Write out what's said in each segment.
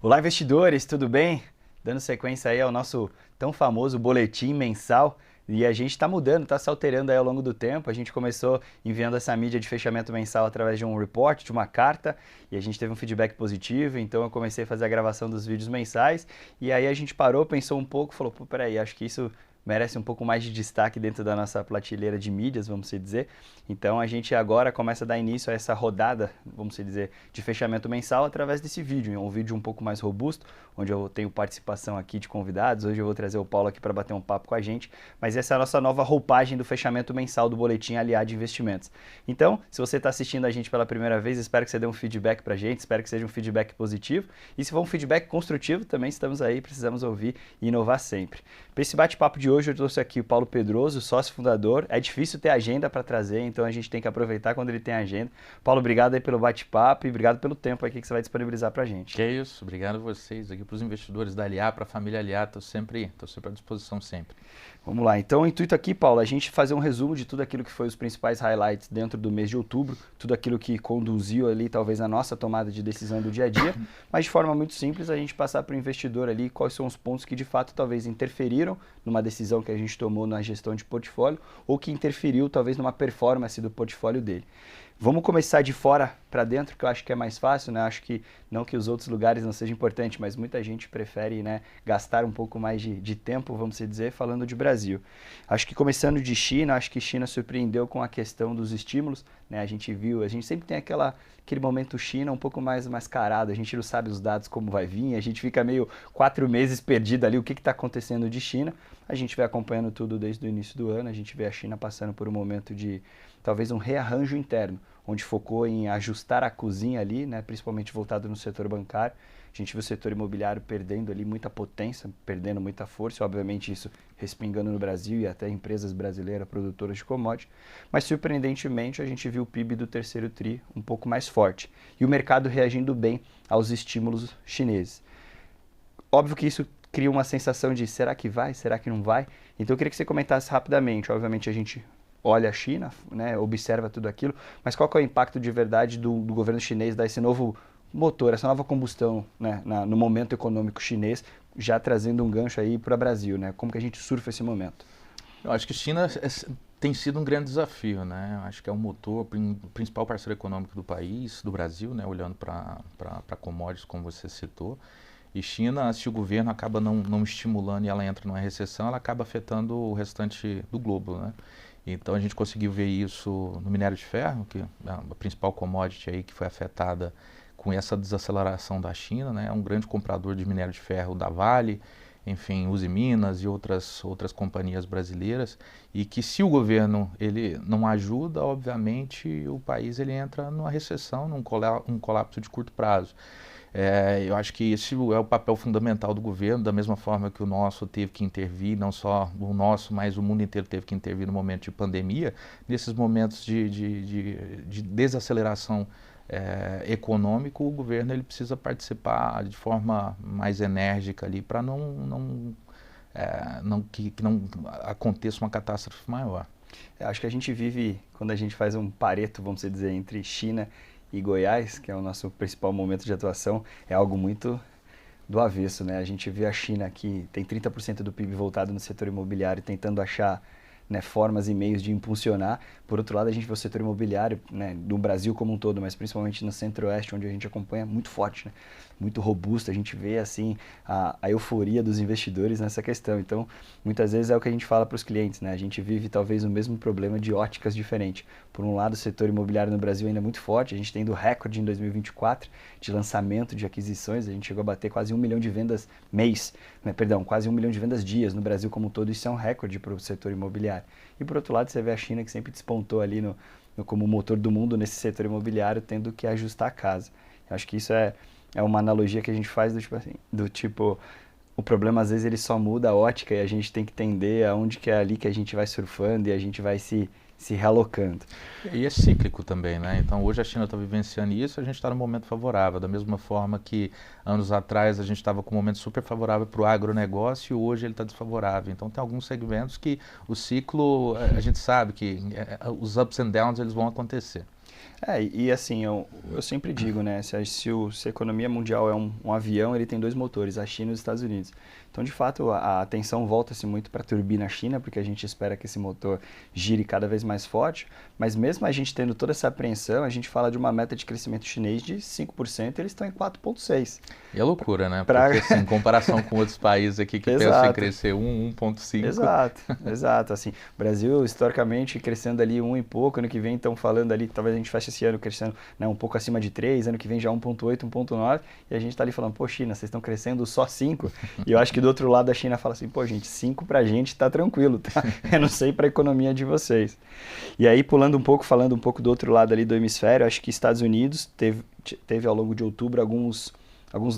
Olá, investidores, tudo bem? Dando sequência aí ao nosso tão famoso boletim mensal. E a gente está mudando, está se alterando aí ao longo do tempo. A gente começou enviando essa mídia de fechamento mensal através de um report, de uma carta, e a gente teve um feedback positivo, então eu comecei a fazer a gravação dos vídeos mensais, e aí a gente parou, pensou um pouco, falou, pô, peraí, acho que isso merece um pouco mais de destaque dentro da nossa prateleira de mídias, vamos dizer. Então a gente agora começa a dar início a essa rodada, vamos dizer, de fechamento mensal através desse vídeo. Um vídeo um pouco mais robusto, onde eu tenho participação aqui de convidados. Hoje eu vou trazer o Paulo aqui para bater um papo com a gente, mas essa é a nossa nova roupagem do fechamento mensal do Boletim Aliado Investimentos. Então, se você está assistindo a gente pela primeira vez, espero que você dê um feedback para a gente, espero que seja um feedback positivo. E se for um feedback construtivo, também estamos aí, precisamos ouvir e inovar sempre. Para esse bate-papo de hoje, eu trouxe aqui o Paulo Pedroso, sócio fundador. É difícil ter agenda para trazer, então a gente tem que aproveitar quando ele tem agenda. Paulo, obrigado aí pelo bate-papo e obrigado pelo tempo aqui que você vai disponibilizar para a gente. Que é isso, obrigado a vocês aqui, para os investidores da LA, para a família LA, estou sempre à disposição sempre. Vamos lá, então o intuito aqui, Paulo, é a gente fazer um resumo de tudo aquilo que foi os principais highlights dentro do mês de outubro, tudo aquilo que conduziu ali talvez a nossa tomada de decisão do dia a dia, mas de forma muito simples a gente passar para o investidor ali quais são os pontos que de fato talvez interferiram numa decisão que a gente tomou na gestão de portfólio ou que interferiu talvez numa performance do portfólio dele. Vamos começar de fora para dentro, que eu acho que é mais fácil, né? Acho que não que os outros lugares não sejam importantes, mas muita gente prefere, né, gastar um pouco mais de tempo, vamos dizer, falando de Brasil. Acho que começando de China, acho que China surpreendeu com a questão dos estímulos, né? A gente viu, a gente sempre tem aquele momento China um pouco mais mascarado, a gente não sabe os dados como vai vir, a gente fica meio 4 meses perdido ali, o que está acontecendo de China. A gente vai acompanhando tudo desde o início do ano, a gente vê a China passando por um momento de talvez um rearranjo interno, onde focou em ajustar a cozinha ali, né, principalmente voltado no setor bancário. A gente viu o setor imobiliário perdendo ali muita potência, perdendo muita força, obviamente isso respingando no Brasil e até empresas brasileiras produtoras de commodities, mas surpreendentemente a gente viu o PIB do terceiro tri um pouco mais forte e o mercado reagindo bem aos estímulos chineses. Óbvio que isso cria uma sensação de será que vai, será que não vai? Então eu queria que você comentasse rapidamente, obviamente a gente olha a China, né, observa tudo aquilo, mas qual que é o impacto de verdade do governo chinês dar esse novo motor, essa nova combustão, né, no momento econômico chinês, já trazendo um gancho aí para o Brasil, né? Como que a gente surfa esse momento? Eu acho que China tem sido um grande desafio, né? Eu acho que é o motor, o principal parceiro econômico do país, do Brasil, né? Olhando para commodities, como você citou. E China, se o governo acaba não estimulando e ela entra numa recessão, ela acaba afetando o restante do globo, né? Então a gente conseguiu ver isso no minério de ferro, que é a principal commodity aí que foi afetada com essa desaceleração da China, né? É um grande comprador de minério de ferro da Vale, enfim, Uzi Minas e outras companhias brasileiras, e que se o governo ele não ajuda, obviamente o país ele entra numa recessão, um colapso de curto prazo. Eu acho que esse é o papel fundamental do governo, da mesma forma que o nosso teve que intervir, não só o nosso, mas o mundo inteiro teve que intervir no momento de pandemia, nesses momentos de desaceleração econômico, o governo ele precisa participar de forma mais enérgica ali para que não aconteça uma catástrofe maior. Eu acho que a gente vive, quando a gente faz um pareto, vamos dizer, entre China e Goiás, que é o nosso principal momento de atuação, é algo muito do avesso, né? A gente vê a China que tem 30% do PIB voltado no setor imobiliário, tentando achar, né, formas e meios de impulsionar. Por outro lado, a gente vê o setor imobiliário, né, do Brasil como um todo, mas principalmente no Centro-Oeste, onde a gente acompanha, muito forte, né? Muito robusto. A gente vê assim a euforia dos investidores nessa questão. Então, muitas vezes é o que a gente fala para os clientes, né? A gente vive talvez o mesmo problema de óticas diferentes. Por um lado, o setor imobiliário no Brasil ainda é muito forte. A gente tem do recorde em 2024 de lançamento de aquisições. A gente chegou a bater quase 1 milhão de vendas mês, né? Perdão, quase 1 milhão de vendas dias no Brasil como um todo. Isso é um recorde para o setor imobiliário. E por outro lado, você vê a China que sempre despontou ali como motor do mundo nesse setor imobiliário, tendo que ajustar a casa. Eu acho que isso é uma analogia que a gente faz do tipo, o problema às vezes ele só muda a ótica e a gente tem que entender aonde que é ali que a gente vai surfando e a gente vai se realocando. E é cíclico também, né? Então hoje a China está vivenciando isso, a gente está num momento favorável, da mesma forma que anos atrás a gente estava com um momento super favorável para o agronegócio e hoje ele está desfavorável. Então tem alguns segmentos que o ciclo, a gente sabe que os ups and downs eles vão acontecer. E assim, eu sempre digo, né, se a economia mundial é um avião, ele tem dois motores, a China e os Estados Unidos. Então, de fato, a atenção volta-se muito para a turbina China, porque a gente espera que esse motor gire cada vez mais forte, mas mesmo a gente tendo toda essa apreensão, a gente fala de uma meta de crescimento chinês de 5%, eles estão em 4,6%. E é loucura, né? Porque, assim, em comparação com outros países aqui que pensam em crescer 1,5%. Exato. Assim, o Brasil, historicamente, crescendo ali 1 e pouco, ano que vem estão falando ali, talvez a gente feche esse ano crescendo, né, um pouco acima de 3, ano que vem já 1,8, 1,9, e a gente está ali falando, pô, China, vocês estão crescendo só 5, e eu acho que do outro lado a China fala assim, pô, gente, 5 pra gente tá tranquilo, tá? Eu não sei pra economia de vocês. E aí, pulando um pouco, falando um pouco do outro lado ali do hemisfério, acho que Estados Unidos teve ao longo de outubro alguns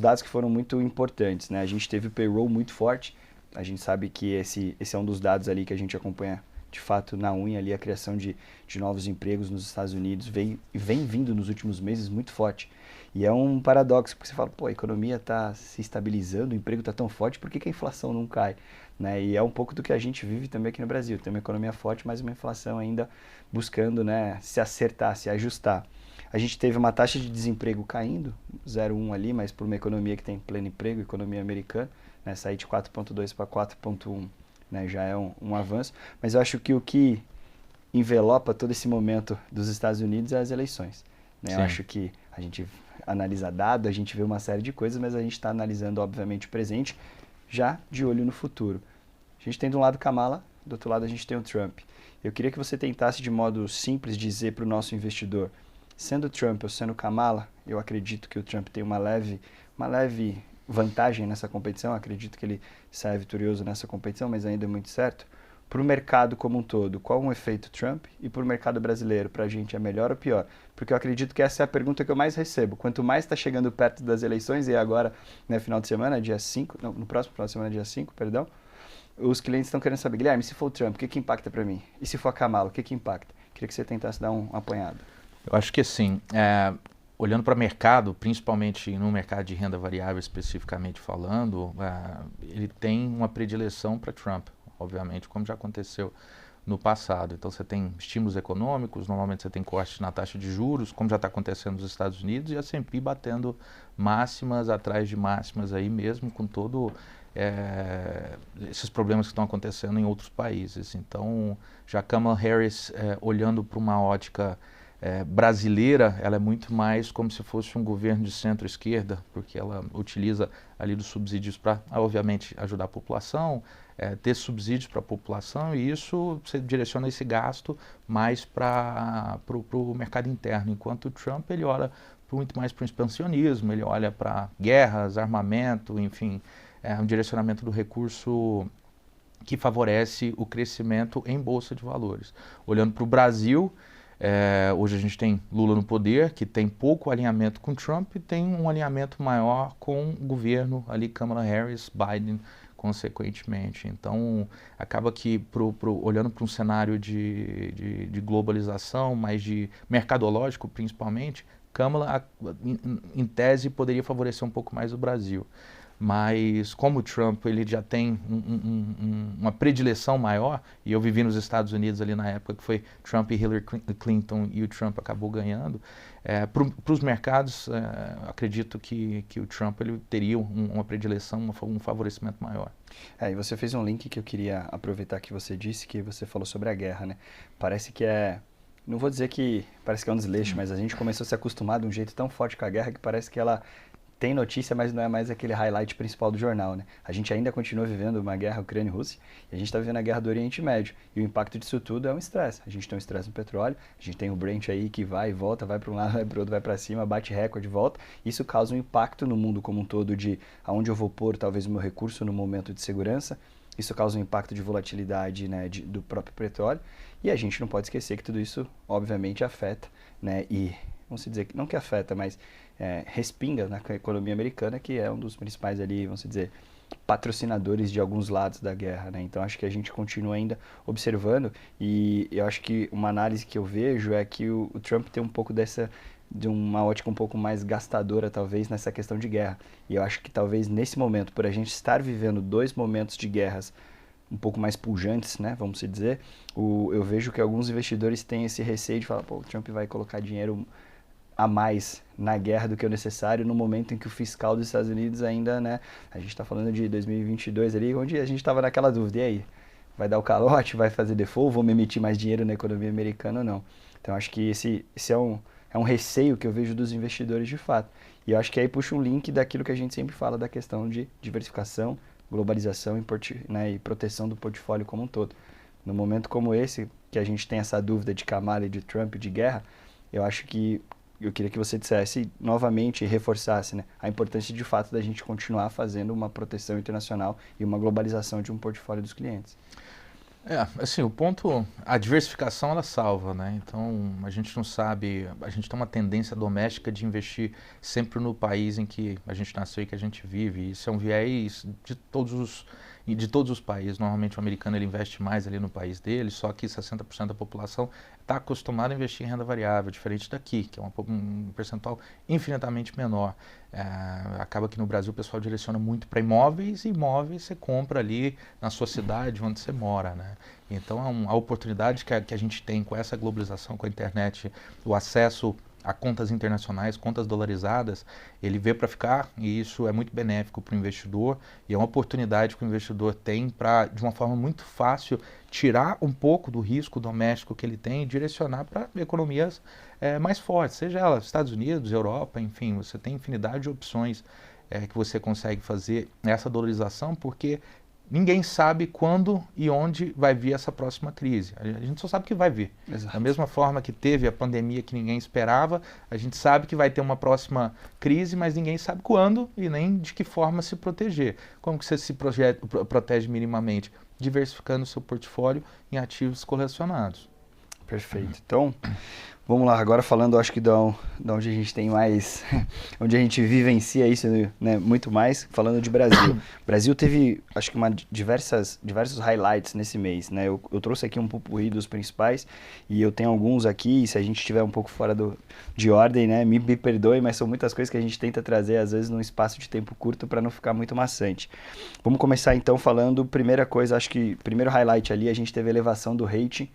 dados que foram muito importantes, né? A gente teve o payroll muito forte, a gente sabe que esse é um dos dados ali que a gente acompanha de fato na unha ali, a criação de novos empregos nos Estados Unidos vem vindo nos últimos meses muito forte. E é um paradoxo, porque você fala, pô, a economia está se estabilizando, o emprego está tão forte, por que a inflação não cai? Né? E é um pouco do que a gente vive também aqui no Brasil. Tem uma economia forte, mas uma inflação ainda buscando, né, se acertar, se ajustar. A gente teve uma taxa de desemprego caindo, 0,1 ali, mas por uma economia que tem pleno emprego, economia americana, né, sair de 4,2 para 4,1, né, já é um avanço. Mas eu acho que o que envelopa todo esse momento dos Estados Unidos é as eleições. Né? Eu acho que a gente analisa dado, a gente vê uma série de coisas, mas a gente está analisando, obviamente, o presente, já de olho no futuro. A gente tem de um lado Kamala, do outro lado a gente tem o Trump. Eu queria que você tentasse, de modo simples, dizer para o nosso investidor, sendo Trump ou sendo Kamala, eu acredito que o Trump tem uma leve vantagem nessa competição, eu acredito que ele sai vitorioso nessa competição, mas ainda é muito certo. Para o mercado como um todo, qual é o efeito Trump? E para o mercado brasileiro, para a gente é melhor ou pior? Porque eu acredito que essa é a pergunta que eu mais recebo. Quanto mais está chegando perto das eleições, e agora, né, final de semana, dia 5, não, no próximo final de semana, dia 5, perdão, os clientes estão querendo saber, Guilherme, se for o Trump, o que impacta para mim? E se for a Kamala, o que impacta? Queria que você tentasse dar um apanhado. Eu acho que assim, olhando para o mercado, principalmente no mercado de renda variável especificamente falando, ele tem uma predileção para Trump, obviamente, como já aconteceu no passado. Então você tem estímulos econômicos, normalmente você tem corte na taxa de juros, como já está acontecendo nos Estados Unidos, e a S&P batendo máximas atrás de máximas aí mesmo, com todo esses problemas que estão acontecendo em outros países. Então, já Kamala Harris, olhando para uma ótica brasileira, ela é muito mais como se fosse um governo de centro-esquerda, porque ela utiliza ali dos subsídios para, obviamente, ajudar a população, ter subsídios para a população, e isso você direciona esse gasto mais para o mercado interno, enquanto o Trump ele olha muito mais para o expansionismo, ele olha para guerras, armamento, enfim, um direcionamento do recurso que favorece o crescimento em bolsa de valores. Olhando para o Brasil, hoje a gente tem Lula no poder, que tem pouco alinhamento com Trump e tem um alinhamento maior com o governo ali, Kamala Harris, Biden, consequentemente. Então, acaba que, olhando para um cenário de globalização, mais de mercadológico principalmente, Kamala, em tese, poderia favorecer um pouco mais o Brasil. Mas como o Trump ele já tem uma predileção maior, e eu vivi nos Estados Unidos ali na época que foi Trump e Hillary Clinton e o Trump acabou ganhando, para os mercados, acredito que o Trump ele teria uma predileção, um favorecimento maior. E você fez um link que eu queria aproveitar que você disse, que você falou sobre a guerra, né? Parece que não vou dizer que parece que é um desleixo, mas a gente começou a se acostumar de um jeito tão forte com a guerra que parece que ela tem notícia, mas não é mais aquele highlight principal do jornal, né? A gente ainda continua vivendo uma guerra Ucrânia-Rússia e a gente está vivendo a guerra do Oriente Médio. E o impacto disso tudo é um estresse. A gente tem um estresse no petróleo, a gente tem o Brent aí que vai e volta, vai para um lado, vai para o outro, vai para cima, bate recorde e volta. Isso causa um impacto no mundo como um todo de aonde eu vou pôr talvez o meu recurso no momento de segurança. Isso causa um impacto de volatilidade, né, do próprio petróleo. E a gente não pode esquecer que tudo isso, obviamente, afeta, né? E vamos dizer, não que afeta, mas respinga na economia americana, que é um dos principais ali, vamos dizer, patrocinadores de alguns lados da guerra, né? Então acho que a gente continua ainda observando, e eu acho que uma análise que eu vejo é que o Trump tem um pouco de uma ótica um pouco mais gastadora, talvez, nessa questão de guerra. E eu acho que talvez nesse momento, por a gente estar vivendo dois momentos de guerras um pouco mais pujantes, né, vamos dizer, eu vejo que alguns investidores têm esse receio de falar, pô, o Trump vai colocar dinheiro a mais na guerra do que o necessário no momento em que o fiscal dos Estados Unidos ainda, né, a gente está falando de 2022 ali, onde a gente estava naquela dúvida, e aí, vai dar o calote, vai fazer default, vamos emitir mais dinheiro na economia americana ou não? Então, acho que esse é um receio que eu vejo dos investidores de fato. E eu acho que aí puxa um link daquilo que a gente sempre fala da questão de diversificação, globalização e proteção do portfólio como um todo. No momento como esse, que a gente tem essa dúvida de Kamala e de Trump, de guerra, eu acho que eu queria que você dissesse novamente e reforçasse, né, a importância de fato da gente continuar fazendo uma proteção internacional e uma globalização de um portfólio dos clientes. Assim, o ponto, a diversificação ela salva, né? Então, a gente não sabe, a gente tem uma tendência doméstica de investir sempre no país em que a gente nasceu e que a gente vive. Isso é um viés de todos os países. Normalmente o americano ele investe mais ali no país dele, só que 60% da população está acostumada a investir em renda variável, diferente daqui, que é um percentual infinitamente menor. Acaba que no Brasil o pessoal direciona muito para imóveis, e imóveis você compra ali na sua cidade, onde você mora, né? Então a oportunidade que a gente tem com essa globalização, com a internet, o acesso a contas internacionais, contas dolarizadas, ele veio para ficar, e isso é muito benéfico para o investidor, e é uma oportunidade que o investidor tem para, de uma forma muito fácil, tirar um pouco do risco doméstico que ele tem e direcionar para economias mais fortes, seja ela Estados Unidos, Europa, enfim, você tem infinidade de opções que você consegue fazer essa dolarização, porque ninguém sabe quando e onde vai vir essa próxima crise. A gente só sabe que vai vir. Exato. Da mesma forma que teve a pandemia que ninguém esperava, a gente sabe que vai ter uma próxima crise, mas ninguém sabe quando e nem de que forma se proteger. Como que você se protege minimamente? Diversificando o seu portfólio em ativos correlacionados. Perfeito. Então, vamos lá, agora falando, acho que da onde a gente tem mais, onde a gente vivencia isso, né, muito mais, falando de Brasil. O Brasil teve, acho que diversos highlights nesse mês, né? Eu trouxe aqui um popurrí dos principais, e eu tenho alguns aqui, e se a gente estiver um pouco fora de ordem, né, me perdoe, mas são muitas coisas que a gente tenta trazer, às vezes, num espaço de tempo curto para não ficar muito maçante. Vamos começar, então, falando, primeira coisa, acho que, primeiro highlight ali, a gente teve a elevação do rate,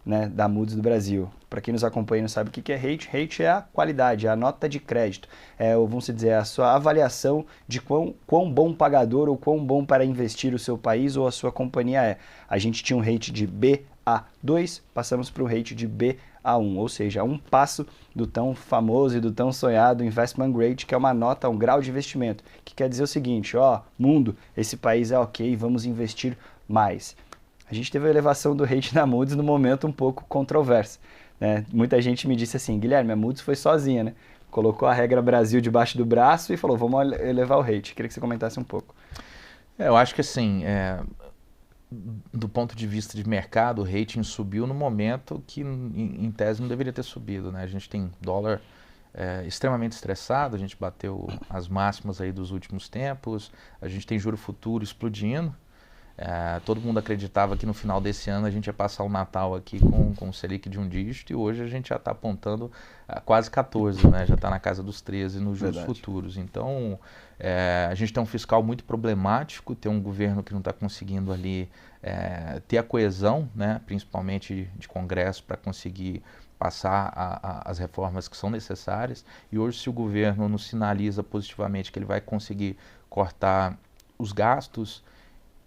né, da Moody's do Brasil. Para quem nos acompanha e não sabe o que é rate, rate é a qualidade, é a nota de crédito, vamos dizer, a sua avaliação de quão bom pagador ou quão bom para investir o seu país ou a sua companhia é. A gente tinha um rate de BA2, passamos para um rate de BA1, ou seja, um passo do tão famoso e do tão sonhado investment grade, que é uma nota, um grau de investimento, que quer dizer o seguinte, mundo, esse país é ok, vamos investir mais. A gente teve a elevação do rate na Moody's no momento um pouco controverso, né? Muita gente me disse assim, Guilherme, a Moody's foi sozinha, né? Colocou a regra Brasil debaixo do braço e falou, vamos elevar o rate. Queria que você comentasse um pouco. Eu acho que assim, do ponto de vista de mercado, o rating subiu no momento que em tese não deveria ter subido, né? A gente tem dólar extremamente estressado, a gente bateu as máximas aí dos últimos tempos, a gente tem juro futuro explodindo. Todo mundo acreditava que no final desse ano a gente ia passar o Natal aqui com o Selic de 1 dígito, e hoje a gente já está apontando quase 14, né? Já está na casa dos 13 nos juros futuros. Então, a gente tem um fiscal muito problemático, tem um governo que não está conseguindo ali ter a coesão, né? Principalmente de Congresso, para conseguir passar as reformas que são necessárias. E hoje, se o governo nos sinaliza positivamente que ele vai conseguir cortar os gastos,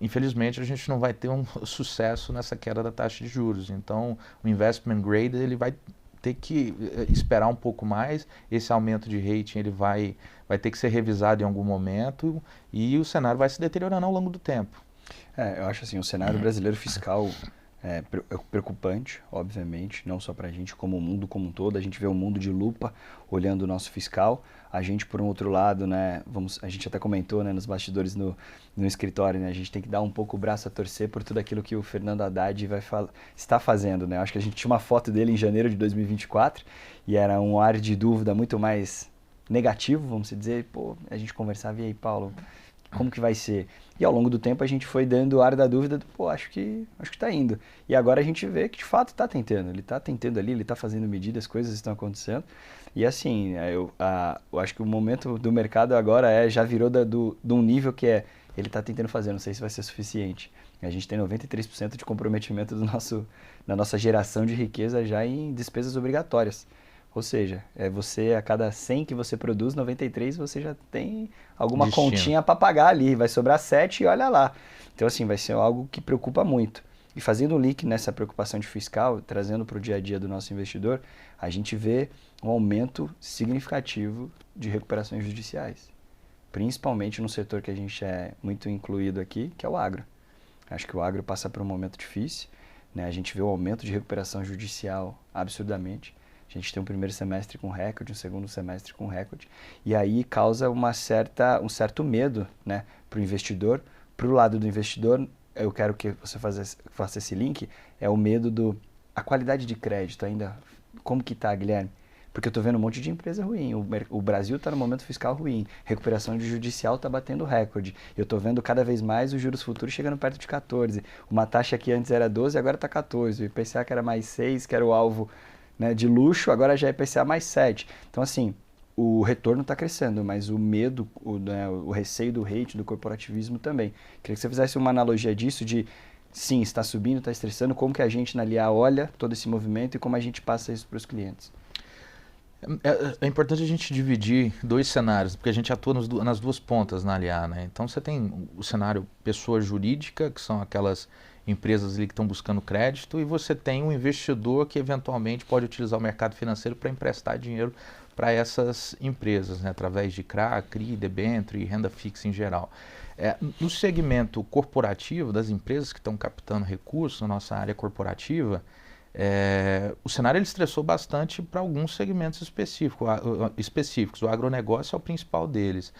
infelizmente a gente não vai ter um sucesso nessa queda da taxa de juros. Então o investment grade ele vai ter que esperar um pouco mais, esse aumento de rating ele vai ter que ser revisado em algum momento, e o cenário vai se deteriorando ao longo do tempo. Eu acho assim, o cenário brasileiro fiscal é preocupante, obviamente, não só para a gente, como o mundo como um todo. A gente vê um mundo de lupa olhando o nosso fiscal. A gente, por um outro lado, né, a gente até comentou, né, nos bastidores no escritório, né, a gente tem que dar um pouco o braço a torcer por tudo aquilo que o Fernando Haddad está fazendo, né? Acho que a gente tinha uma foto dele em janeiro de 2024 e era um ar de dúvida muito mais negativo, vamos dizer. Pô, a gente conversava, e aí, Paulo, como que vai ser? E ao longo do tempo a gente foi dando o ar da dúvida, acho que tá indo. E agora a gente vê que de fato está tentando, ele está tentando ali, ele está fazendo medidas, coisas estão acontecendo. E assim, eu acho que o momento do mercado agora já virou de um nível que ele está tentando fazer, não sei se vai ser suficiente. A gente tem 93% de comprometimento da nossa geração de riqueza já em despesas obrigatórias. Ou seja, você, a cada 100 que você produz, 93 você já tem alguma Destino. continha para pagar ali, vai sobrar 7 e olha lá. Então, assim, vai ser algo que preocupa muito. E fazendo um link nessa preocupação de fiscal, trazendo para o dia a dia do nosso investidor, a gente vê um aumento significativo de recuperações judiciais. Principalmente no setor que a gente é muito incluído aqui, que é o agro. Acho que o agro passa por um momento difícil, né? A gente vê o aumento de recuperação judicial absurdamente. A gente tem um primeiro semestre com recorde, um segundo semestre com recorde. E aí causa um certo medo, né, para o investidor. Para o lado do investidor, eu quero que você faça esse link, é o medo a qualidade de crédito ainda. Como que está, Guilherme? Porque eu estou vendo um monte de empresa ruim. O Brasil está no momento fiscal ruim. Recuperação de judicial está batendo recorde. Eu estou vendo cada vez mais os juros futuros chegando perto de 14. Uma taxa que antes era 12, agora está 14. O IPCA que era mais 6, que era o alvo, né, de luxo, agora já é IPCA mais 7. Então, assim, o retorno está crescendo, mas o medo, o receio do hate, do corporativismo também. Queria que você fizesse uma analogia disso de, sim, está subindo, está estressando, como que a gente na LIA olha todo esse movimento e como a gente passa isso para os clientes. É importante a gente dividir dois cenários, porque a gente atua nas duas pontas na LIA, né? Então você tem o cenário pessoa jurídica, que são aquelas empresas ali que estão buscando crédito, e você tem um investidor que eventualmente pode utilizar o mercado financeiro para emprestar dinheiro para essas empresas, né? Através de CRA, CRI, debênture e renda fixa em geral. No segmento corporativo das empresas que estão captando recursos na nossa área corporativa, o cenário ele estressou bastante para alguns segmentos específicos. O agronegócio é o principal deles.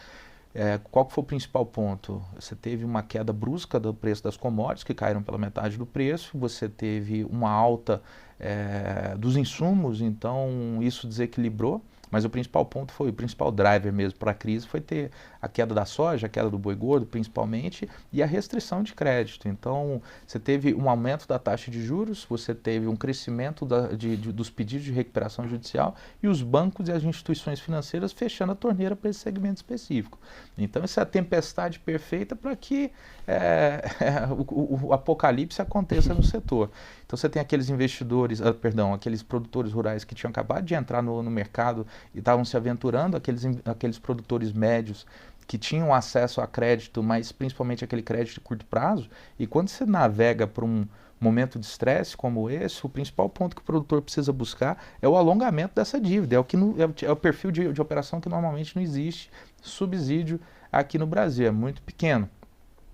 Qual que foi o principal ponto? Você teve uma queda brusca do preço das commodities, que caíram pela metade do preço. Você teve uma alta dos insumos, então isso desequilibrou. Mas o principal ponto o principal driver mesmo para a crise foi ter a queda da soja, a queda do boi gordo principalmente, e a restrição de crédito. Então, você teve um aumento da taxa de juros, você teve um crescimento dos pedidos de recuperação judicial e os bancos e as instituições financeiras fechando a torneira para esse segmento específico. Então, essa é a tempestade perfeita para que o apocalipse aconteça no setor. Então, você tem aqueles investidores, aqueles produtores rurais que tinham acabado de entrar no mercado e estavam se aventurando, aqueles produtores médios que tinham acesso a crédito, mas principalmente aquele crédito de curto prazo. E quando você navega para um momento de estresse como esse, o principal ponto que o produtor precisa buscar é o alongamento dessa dívida. É o perfil de operação que normalmente não existe subsídio aqui no Brasil, é muito pequeno.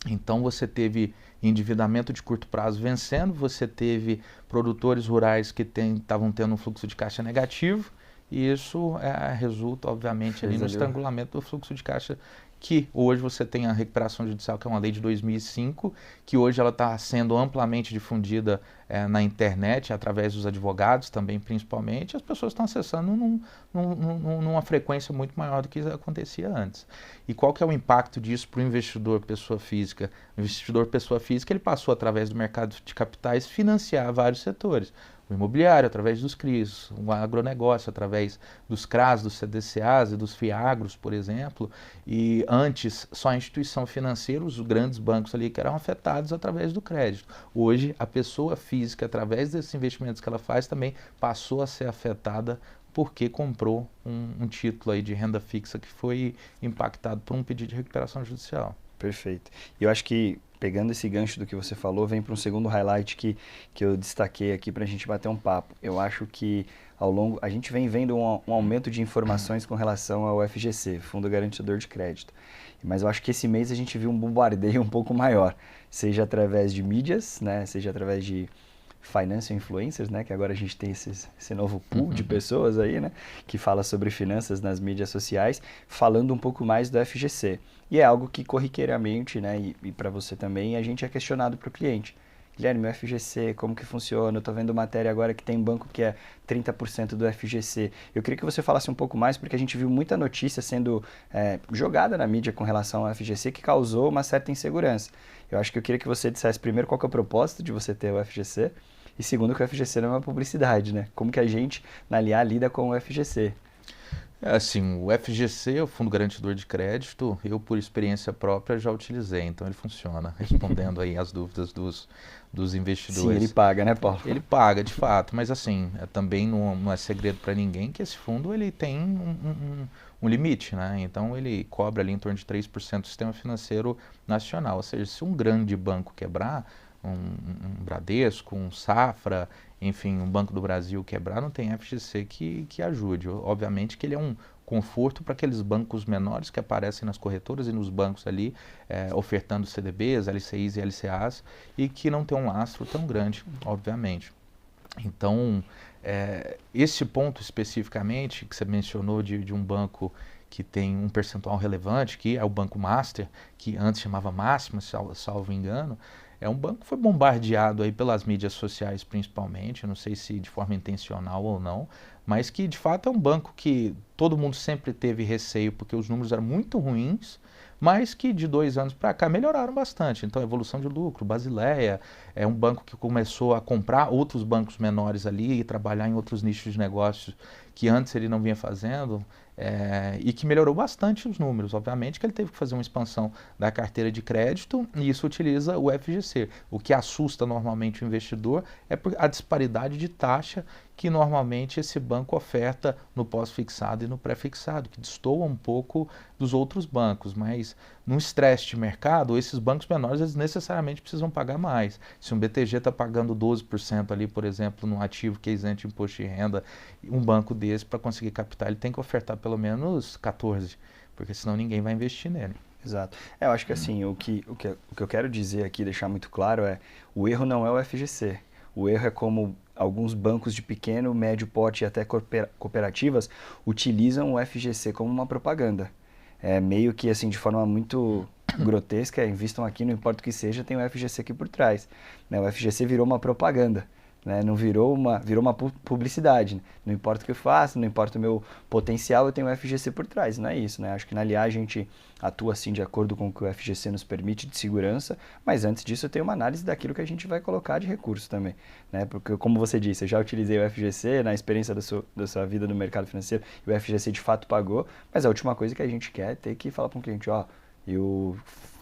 Então você teve endividamento de curto prazo vencendo, você teve produtores rurais que estavam tendo um fluxo de caixa negativo, e isso resulta, obviamente, ali no estrangulamento do fluxo de caixa, que hoje você tem a recuperação judicial, que é uma lei de 2005, que hoje ela está sendo amplamente difundida na internet, através dos advogados também, principalmente, e as pessoas estão acessando numa frequência muito maior do que acontecia antes. E qual que é o impacto disso para o investidor pessoa física? O investidor pessoa física ele passou, através do mercado de capitais, financiar vários setores. O imobiliário, através dos CRIs, o agronegócio, através dos CRAs, dos CDCAs e dos FIAGROS, por exemplo, e antes só a instituição financeira, os grandes bancos ali que eram afetados através do crédito. Hoje, a pessoa física, através desses investimentos que ela faz, também passou a ser afetada porque comprou um título aí de renda fixa que foi impactado por um pedido de recuperação judicial. Perfeito. E eu acho que, pegando esse gancho do que você falou, vem para um segundo highlight que eu destaquei aqui para a gente bater um papo. Eu acho que a gente vem vendo um aumento de informações com relação ao FGC, Fundo Garantidor de Crédito. Mas eu acho que esse mês a gente viu um bombardeio um pouco maior, seja através de mídias, né, seja através de financial influencers, né, que agora a gente tem esse novo pool de pessoas aí, né, que fala sobre finanças nas mídias sociais, falando um pouco mais do FGC. E é algo que corriqueiramente, né, e para você também, a gente é questionado para o cliente. Guilherme, o FGC, como que funciona? Eu estou vendo matéria agora que tem banco que é 30% do FGC. Eu queria que você falasse um pouco mais, porque a gente viu muita notícia sendo jogada na mídia com relação ao FGC que causou uma certa insegurança. Eu acho que eu queria que você dissesse primeiro qual que é o propósito de você ter o FGC e segundo que o FGC não é uma publicidade, né? Como que a gente, na LIA, lida com o FGC? Assim, o FGC, o Fundo Garantidor de Crédito, eu por experiência própria já utilizei, então ele funciona, respondendo aí as dúvidas dos Sim, ele investidores. paga, né, Paulo? Ele paga, de fato, mas assim, também não é segredo para ninguém que esse fundo ele tem um limite, né? Então ele cobra ali em torno de 3% do sistema financeiro nacional. Ou seja, se um grande banco quebrar, um Bradesco, um Safra, enfim, um Banco do Brasil quebrar, não tem FGC que ajude. Obviamente que ele é um conforto para aqueles bancos menores que aparecem nas corretoras e nos bancos ali, ofertando CDBs, LCIs e LCAs, e que não tem um lastro tão grande, obviamente. Então, esse ponto especificamente que você mencionou de um banco que tem um percentual relevante, que é o Banco Master, que antes chamava Máxima, salvo engano, é um banco que foi bombardeado aí pelas mídias sociais principalmente, eu não sei se de forma intencional ou não, mas que de fato é um banco que todo mundo sempre teve receio porque os números eram muito ruins, mas que de 2 anos para cá melhoraram bastante. Então, evolução de lucro, Basileia, é um banco que começou a comprar outros bancos menores ali e trabalhar em outros nichos de negócios que antes ele não vinha fazendo, e que melhorou bastante os números. Obviamente que ele teve que fazer uma expansão da carteira de crédito e isso utiliza o FGC. O que assusta normalmente o investidor é a disparidade de taxa que normalmente esse banco oferta no pós-fixado e no pré-fixado, que destoa um pouco dos outros bancos, mas num estresse de mercado, esses bancos menores eles necessariamente precisam pagar mais. Se um BTG está pagando 12% ali, por exemplo, num ativo que é isento de imposto de renda, um banco desse, para conseguir captar, ele tem que ofertar pelo menos 14%, porque senão ninguém vai investir nele. Exato. Eu acho que assim, o que eu quero dizer aqui, deixar muito claro o erro não é o FGC. O erro é como alguns bancos de pequeno, médio porte e até cooperativas utilizam o FGC como uma propaganda. É meio que assim, de forma muito grotesca, invistam aqui, não importa o que seja, tem o FGC aqui por trás. Né? O FGC virou uma propaganda. Né? Não virou uma publicidade. Né? Não importa o que eu faço, não importa o meu potencial, eu tenho o FGC por trás. Não é isso, né? Acho que na LIA a gente atua assim de acordo com o que o FGC nos permite de segurança, mas antes disso eu tenho uma análise daquilo que a gente vai colocar de recurso também. Né? Porque, como você disse, eu já utilizei o FGC na experiência da sua vida no mercado financeiro e o FGC de fato pagou, mas a última coisa que a gente quer é ter que falar para o cliente, ó, eu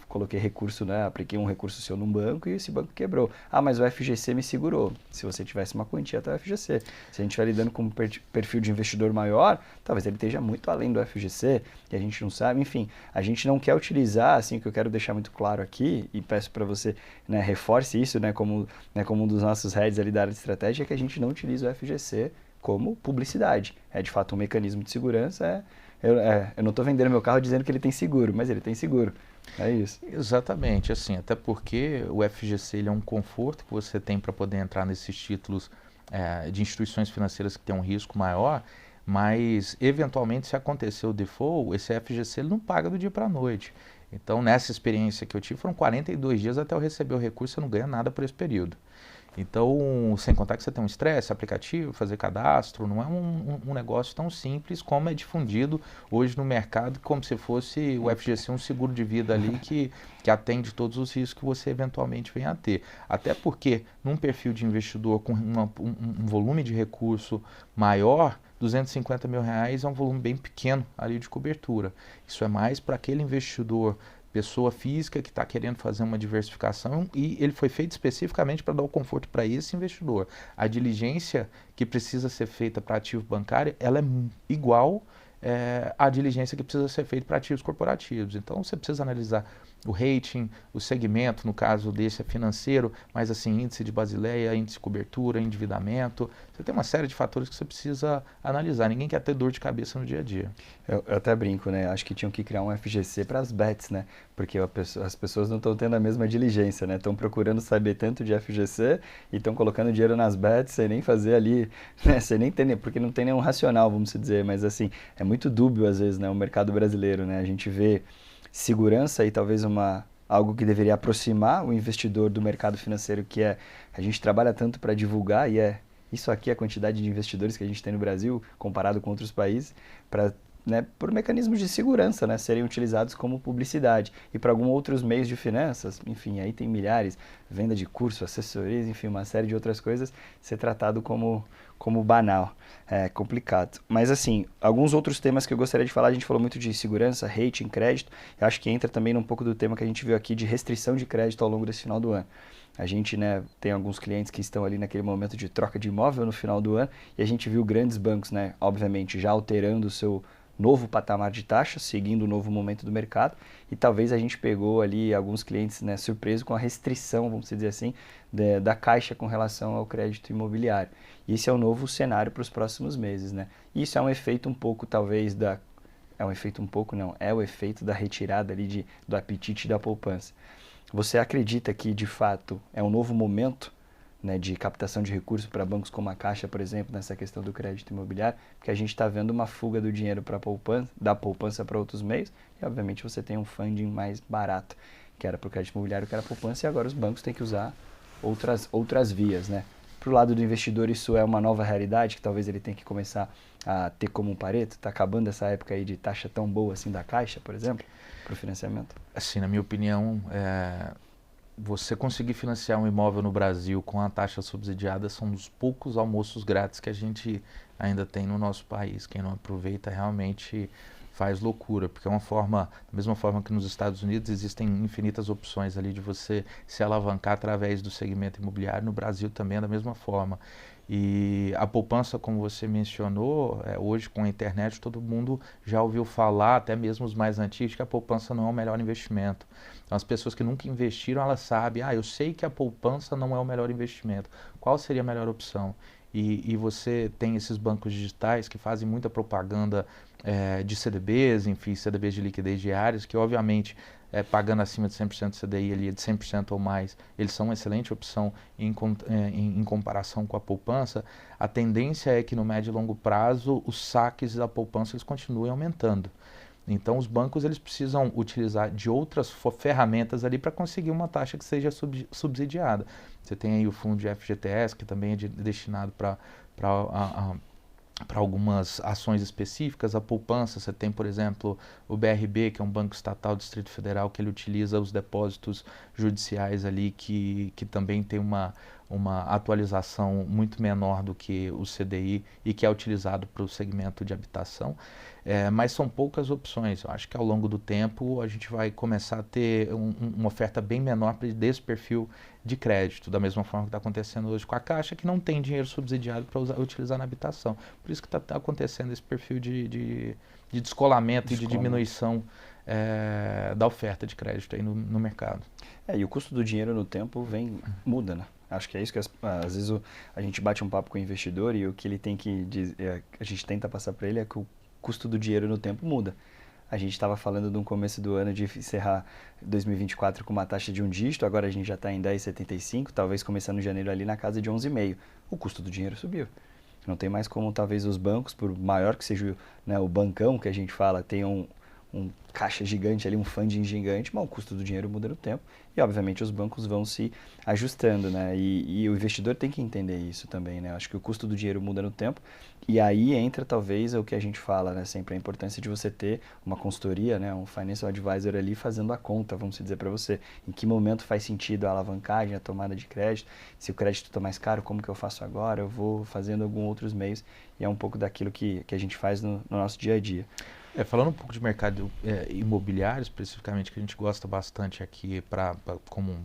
coloquei recurso, né? Apliquei um recurso seu num banco e esse banco quebrou. Ah, mas o FGC me segurou. Se você tivesse uma quantia até o FGC. Se a gente estiver lidando com um perfil de investidor maior, talvez ele esteja muito além do FGC e a gente não sabe. Enfim, a gente não quer utilizar, assim, o que eu quero deixar muito claro aqui e peço para você, né, reforce isso, né, como um dos nossos heads ali da área de estratégia, é que a gente não utiliza o FGC como publicidade. É de fato um mecanismo de segurança. Eu não estou vendendo meu carro dizendo que ele tem seguro, mas ele tem seguro. É isso. Exatamente, assim, até porque o FGC ele é um conforto que você tem para poder entrar nesses títulos de instituições financeiras que têm um risco maior, mas eventualmente se acontecer o default, esse FGC ele não paga do dia para a noite. Então, nessa experiência que eu tive, foram 42 dias até eu receber o recurso, você não ganha nada por esse período. Então, sem contar que você tem um estresse, aplicativo, fazer cadastro, não é um negócio tão simples como é difundido hoje no mercado, como se fosse o FGC um seguro de vida ali que atende todos os riscos que você eventualmente venha a ter. Até porque, num perfil de investidor com um volume de recurso maior, R$ 250 mil é um volume bem pequeno ali de cobertura. Isso é mais para aquele investidor pessoa física que está querendo fazer uma diversificação e ele foi feito especificamente para dar o conforto para esse investidor. A diligência que precisa ser feita para ativo bancário, ela é igual à diligência que precisa ser feita para ativos corporativos. Então você precisa analisar o rating, o segmento, no caso desse é financeiro, mas assim, índice de Basileia, índice de cobertura, endividamento. Você tem uma série de fatores que você precisa analisar. Ninguém quer ter dor de cabeça no dia a dia. Eu até brinco, né? Acho que tinham que criar um FGC para as bets, né? Porque as pessoas não estão tendo a mesma diligência, né? Estão procurando saber tanto de FGC e estão colocando dinheiro nas bets sem nem fazer ali, né? Sem nem ter, porque não tem nenhum racional, vamos dizer. Mas assim, é muito dúbio às vezes, né? O mercado brasileiro, né? A gente vê segurança e talvez algo que deveria aproximar o investidor do mercado financeiro, que a gente trabalha tanto para divulgar e isso aqui é a quantidade de investidores que a gente tem no Brasil comparado com outros países, para né, por mecanismos de segurança, né, serem utilizados como publicidade. E para alguns outros meios de finanças, enfim, aí tem milhares, venda de curso, assessorias, enfim, uma série de outras coisas, ser tratado como banal. É complicado. Mas assim, alguns outros temas que eu gostaria de falar, a gente falou muito de segurança, rating, crédito, eu acho que entra também num pouco do tema que a gente viu aqui de restrição de crédito ao longo desse final do ano. A gente, né, tem alguns clientes que estão ali naquele momento de troca de imóvel no final do ano e a gente viu grandes bancos, né, obviamente já alterando o seu novo patamar de taxa, seguindo o novo momento do mercado, e talvez a gente pegou ali alguns clientes, né, surpreso com a restrição, vamos dizer assim, da Caixa com relação ao crédito imobiliário. E esse é o novo cenário para os próximos meses, né? Isso é um efeito um pouco, talvez, é um efeito um pouco, não, é o efeito da retirada ali do apetite da poupança. Você acredita que, de fato, é um novo momento, né, de captação de recursos para bancos como a Caixa, por exemplo, nessa questão do crédito imobiliário, porque a gente está vendo uma fuga do dinheiro para poupança, da poupança para outros meios, e obviamente você tem um funding mais barato, que era para o crédito imobiliário, que era a poupança, e agora os bancos têm que usar outras vias, né? Para o lado do investidor, isso é uma nova realidade, que talvez ele tenha que começar a ter como um Pareto? Está acabando essa época aí de taxa tão boa assim da Caixa, por exemplo, para o financiamento? Assim, na minha opinião, você conseguir financiar um imóvel no Brasil com a taxa subsidiada são um dos poucos almoços grátis que a gente ainda tem no nosso país. Quem não aproveita realmente faz loucura, porque é uma forma, da mesma forma que nos Estados Unidos existem infinitas opções ali de você se alavancar através do segmento imobiliário, no Brasil também é da mesma forma. E a poupança, como você mencionou, hoje com a internet todo mundo já ouviu falar, até mesmo os mais antigos, que a poupança não é o melhor investimento. Então as pessoas que nunca investiram, elas sabem, eu sei que a poupança não é o melhor investimento. Qual seria a melhor opção? E você tem esses bancos digitais que fazem muita propaganda de CDBs, enfim, CDBs de liquidez diárias, que obviamente pagando acima de 100% do CDI, ali, de 100% ou mais, eles são uma excelente opção em comparação com a poupança. A tendência é que no médio e longo prazo os saques da poupança eles continuem aumentando. Então os bancos eles precisam utilizar de outras ferramentas ali para conseguir uma taxa que seja subsidiada. Você tem aí o fundo de FGTS, que também é destinado para algumas ações específicas. A poupança, você tem, por exemplo, o BRB, que é um banco estatal do Distrito Federal, que ele utiliza os depósitos judiciais ali, que também tem uma atualização muito menor do que o CDI e que é utilizado para o segmento de habitação. Mas são poucas opções. Eu acho que ao longo do tempo a gente vai começar a ter uma oferta bem menor desse perfil de crédito, da mesma forma que está acontecendo hoje com a Caixa, que não tem dinheiro subsidiado para utilizar na habitação. Por isso que está acontecendo esse perfil de descolamento e de diminuição da oferta de crédito aí no mercado. E o custo do dinheiro no tempo muda, né? Acho que é isso que às vezes a gente bate um papo com o investidor e o que ele tem que dizer, a gente tenta passar para ele é que o custo do dinheiro no tempo muda. A gente estava falando no começo do ano de encerrar 2024 com uma taxa de 1 dígito, agora a gente já está em 10,75, talvez começando em janeiro ali na casa de 11,5. O custo do dinheiro subiu. Não tem mais como talvez os bancos, por maior que seja, né, o bancão que a gente fala, tenham um caixa gigante ali, um funding gigante, mas o custo do dinheiro muda no tempo e obviamente os bancos vão se ajustando, né? E o investidor tem que entender isso também, né? Acho que o custo do dinheiro muda no tempo e aí entra talvez o que a gente fala, né? Sempre a importância de você ter uma consultoria, né? Um financial advisor ali fazendo a conta, vamos dizer para você, em que momento faz sentido a alavancagem, a tomada de crédito, se o crédito está mais caro, como que eu faço agora? Eu vou fazendo alguns outros meios e é um pouco daquilo que a gente faz no nosso dia a dia. Falando um pouco de mercado imobiliário, especificamente, que a gente gosta bastante aqui como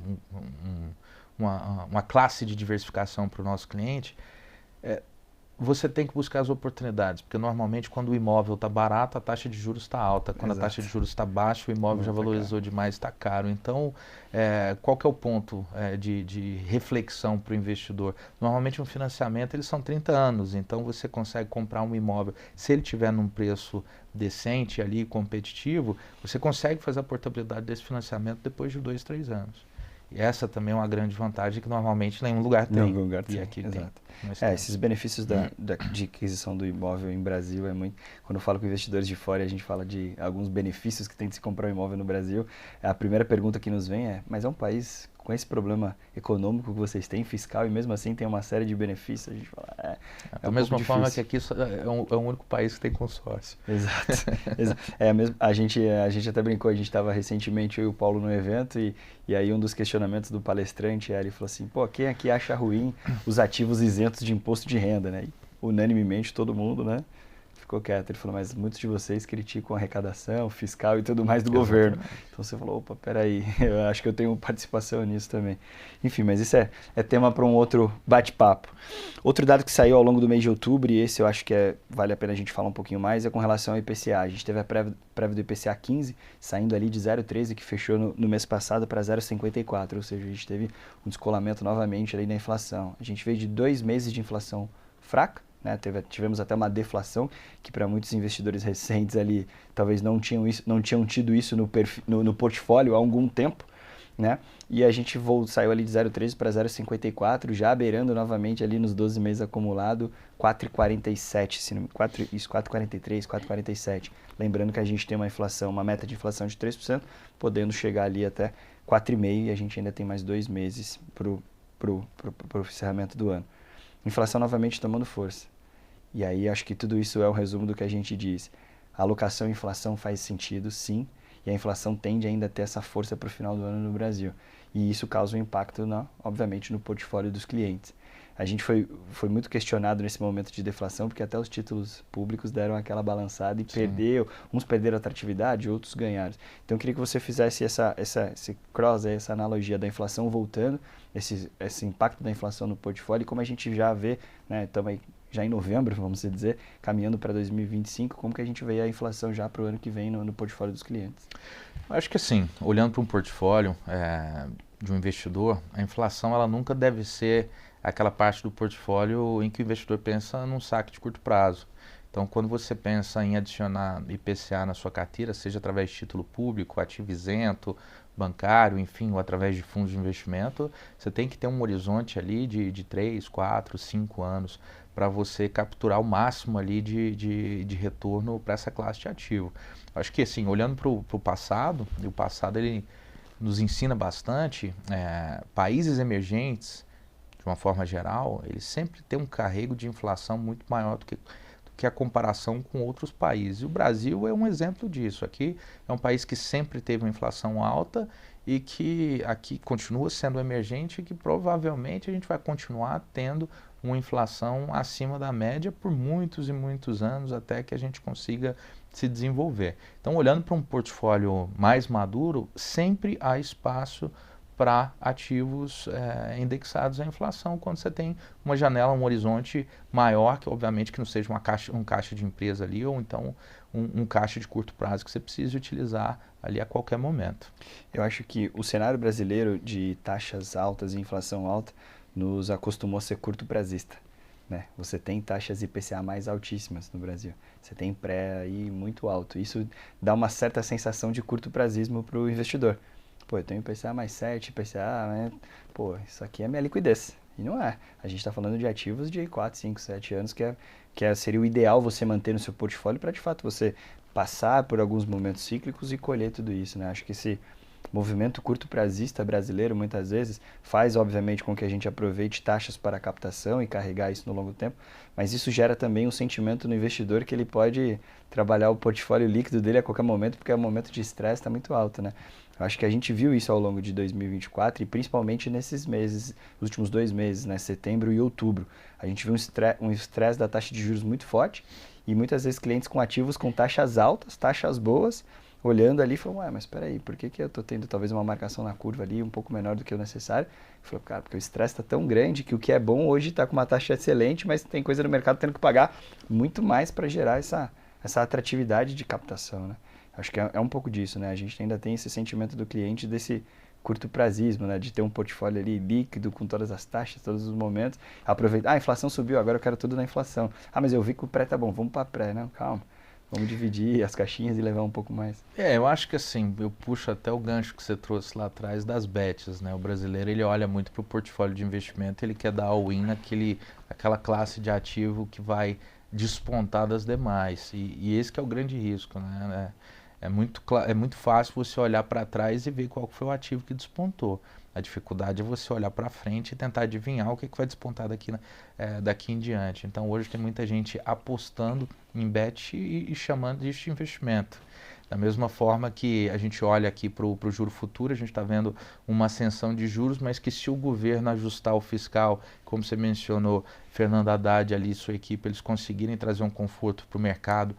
uma classe de diversificação para o nosso cliente, você tem que buscar as oportunidades, porque normalmente quando o imóvel está barato, a taxa de juros está alta. Quando a taxa de juros está baixa, o imóvel já valorizou demais, está caro. Então, qual que é o ponto de reflexão para o investidor? Normalmente um financiamento, eles são 30 anos, então você consegue comprar um imóvel, se ele tiver num preço decente ali, competitivo, você consegue fazer a portabilidade desse financiamento depois de 2, 3 anos. E essa também é uma grande vantagem que normalmente nenhum lugar tem. Nenhum lugar tem, aqui exato. tem. Esses benefícios de aquisição do imóvel em Brasil é muito... Quando eu falo com investidores de fora e a gente fala de alguns benefícios que tem de se comprar um imóvel no Brasil, a primeira pergunta que nos vem mas é um país com esse problema econômico que vocês têm, fiscal, e mesmo assim tem uma série de benefícios, a gente fala, da mesma forma que aqui é o único país que tem consórcio. Exato. A gente até brincou, a gente estava recentemente, eu e o Paulo, no evento, e aí um dos questionamentos do palestrante, ele falou assim, pô, quem aqui acha ruim os ativos isentos de imposto de renda, né? E, unanimemente todo mundo, né? Ficou quieto. Ele falou, mas muitos de vocês criticam a arrecadação fiscal e tudo mais do governo. Então você falou, opa, peraí, eu acho que eu tenho participação nisso também. Enfim, mas isso é tema para um outro bate-papo. Outro dado que saiu ao longo do mês de outubro, e esse eu acho que vale a pena a gente falar um pouquinho mais, é com relação ao IPCA. A gente teve a prévia do IPCA 15, saindo ali de 0,13, que fechou no mês passado, para 0,54, ou seja, a gente teve um descolamento novamente ali na inflação. A gente veio de 2 meses de inflação fraca, né? Tivemos até uma deflação, que para muitos investidores recentes ali talvez não tinham tido isso no portfólio há algum tempo, né? E a gente saiu ali de 0,13 para 0,54, já beirando novamente ali nos 12 meses acumulado 4,47, 4,43, 4,47. Lembrando que a gente tem uma meta de inflação de 3%, podendo chegar ali até 4,5%, e a gente ainda tem mais 2 meses pro encerramento do ano. Inflação novamente tomando força. E aí acho que tudo isso é o resumo do que a gente diz. A alocação e inflação faz sentido, sim, e a inflação tende ainda a ter essa força para o final do ano no Brasil. E isso causa um impacto, obviamente, no portfólio dos clientes. A gente foi muito questionado nesse momento de deflação, porque até os títulos públicos deram aquela balançada e uns perderam atratividade, outros ganharam. Então eu queria que você fizesse esse cross, essa analogia da inflação voltando, esse impacto da inflação no portfólio, e como a gente já vê, né, estamos aí já em novembro, vamos dizer, caminhando para 2025, como que a gente vê a inflação já para o ano que vem no portfólio dos clientes? Acho que assim, olhando para um portfólio de um investidor, a inflação ela nunca deve ser aquela parte do portfólio em que o investidor pensa num saque de curto prazo. Então, quando você pensa em adicionar IPCA na sua carteira, seja através de título público, ativo isento, bancário, enfim, ou através de fundos de investimento, você tem que ter um horizonte ali de 3, 4, 5 anos para você capturar o máximo ali de retorno para essa classe de ativo. Acho que assim, olhando para o passado, e o passado ele nos ensina bastante, países emergentes, de uma forma geral, eles sempre têm um carrego de inflação muito maior do que a comparação com outros países. E o Brasil é um exemplo disso. Aqui é um país que sempre teve uma inflação alta e que aqui continua sendo emergente e que provavelmente a gente vai continuar tendo uma inflação acima da média por muitos e muitos anos até que a gente consiga se desenvolver. Então, olhando para um portfólio mais maduro, sempre há espaço para ativos indexados à inflação, quando você tem uma janela, um horizonte maior, que obviamente que não seja um caixa de empresa ali, ou então um caixa de curto prazo que você precise utilizar ali a qualquer momento. Eu acho que o cenário brasileiro de taxas altas e inflação alta nos acostumou a ser curto prazista, né? Você tem taxas IPCA mais altíssimas no Brasil. Você tem pré aí muito alto. Isso dá uma certa sensação de curto prazismo para o investidor. Pô, eu tenho IPCA mais 7, IPCA, né? Pô, isso aqui é minha liquidez. E não é. A gente está falando de ativos de 4, 5, 7 anos, seria o ideal você manter no seu portfólio para, de fato, você passar por alguns momentos cíclicos e colher tudo isso, né? Acho que esse movimento curto prazista brasileiro, muitas vezes, faz, obviamente, com que a gente aproveite taxas para captação e carregar isso no longo tempo, mas isso gera também um sentimento no investidor que ele pode trabalhar o portfólio líquido dele a qualquer momento, porque o momento de estresse está muito alto, né? Eu acho que a gente viu isso ao longo de 2024 e principalmente nesses meses, os últimos 2 meses, né, setembro e outubro. A gente viu um estresse da taxa de juros muito forte e muitas vezes clientes com ativos com taxas altas, taxas boas, olhando ali e falou, mas espera aí, por que eu estou tendo talvez uma marcação na curva ali um pouco menor do que o necessário? Eu falei, cara, porque o estresse está tão grande que o que é bom hoje está com uma taxa excelente, mas tem coisa no mercado tendo que pagar muito mais para gerar essa atratividade de captação, né? Acho que é um pouco disso, né? A gente ainda tem esse sentimento do cliente desse curto prazismo, né? De ter um portfólio ali líquido com todas as taxas, todos os momentos. Aproveitar, a inflação subiu, agora eu quero tudo na inflação. Mas eu vi que o pré tá bom, vamos para pré, não, calma. Vamos dividir as caixinhas e levar um pouco mais. Eu acho que assim, eu puxo até o gancho que você trouxe lá atrás das bets, né? O brasileiro, ele olha muito para o portfólio de investimento, ele quer dar all-in naquela classe de ativo que vai despontar das demais. E esse que é o grande risco, né? É muito fácil você olhar para trás e ver qual foi o ativo que despontou. A dificuldade é você olhar para frente e tentar adivinhar o que vai despontar daqui em diante. Então hoje tem muita gente apostando em bet e chamando isso de investimento. Da mesma forma que a gente olha aqui para o juro futuro, a gente está vendo uma ascensão de juros, mas que se o governo ajustar o fiscal, como você mencionou, Fernando Haddad ali e sua equipe, eles conseguirem trazer um conforto para o mercado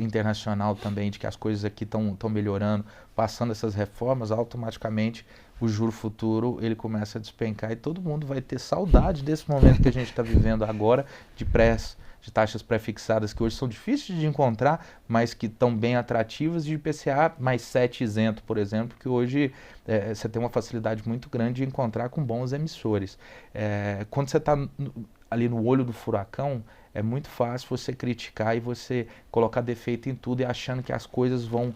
internacional também, de que as coisas aqui estão melhorando, passando essas reformas, automaticamente o juro futuro ele começa a despencar e todo mundo vai ter saudade desse momento que a gente está vivendo agora de taxas pré-fixadas que hoje são difíceis de encontrar, mas que estão bem atrativas, de IPCA mais 7 isento, por exemplo, que hoje você tem uma facilidade muito grande de encontrar com bons emissores. Quando você está ali no olho do furacão, é muito fácil você criticar e você colocar defeito em tudo e achando que as coisas vão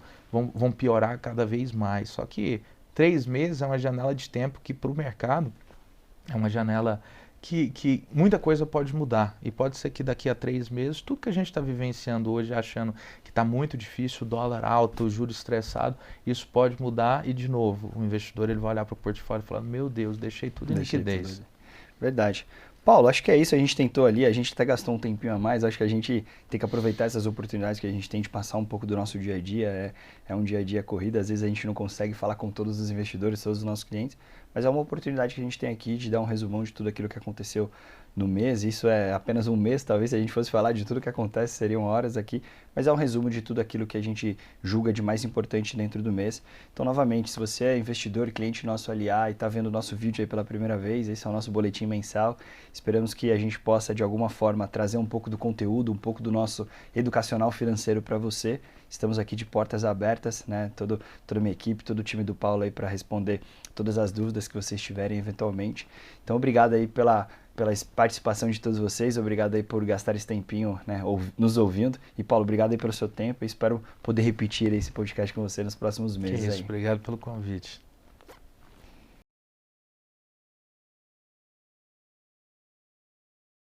piorar cada vez mais. Só que 3 meses é uma janela de tempo que para o mercado é uma janela que muita coisa pode mudar. E pode ser que daqui a 3 meses, tudo que a gente está vivenciando hoje, achando que está muito difícil, o dólar alto, o juro estressado, isso pode mudar e, de novo, o investidor ele vai olhar para o portfólio e falar, meu Deus, deixei tudo em liquidez. Verdade. Paulo, acho que é isso, a gente tentou ali, a gente até gastou um tempinho a mais, acho que a gente tem que aproveitar essas oportunidades que a gente tem de passar um pouco do nosso dia a dia, é um dia a dia corrido, às vezes a gente não consegue falar com todos os investidores, todos os nossos clientes, mas é uma oportunidade que a gente tem aqui de dar um resumão de tudo aquilo que aconteceu no mês, isso é apenas um mês, talvez se a gente fosse falar de tudo que acontece, seriam horas aqui, mas é um resumo de tudo aquilo que a gente julga de mais importante dentro do mês. Então, novamente, se você é investidor, cliente nosso aliar e está vendo o nosso vídeo aí pela primeira vez, esse é o nosso boletim mensal, esperamos que a gente possa, de alguma forma, trazer um pouco do conteúdo, um pouco do nosso educacional financeiro para você. Estamos aqui de portas abertas, né? Toda a minha equipe, todo o time do Paulo aí para responder todas as dúvidas que vocês tiverem eventualmente. Então, obrigado aí pela participação de todos vocês, obrigado aí por gastar esse tempinho, né, nos ouvindo. E Paulo, obrigado aí pelo seu tempo, eu espero poder repetir esse podcast com você nos próximos meses. Obrigado pelo convite.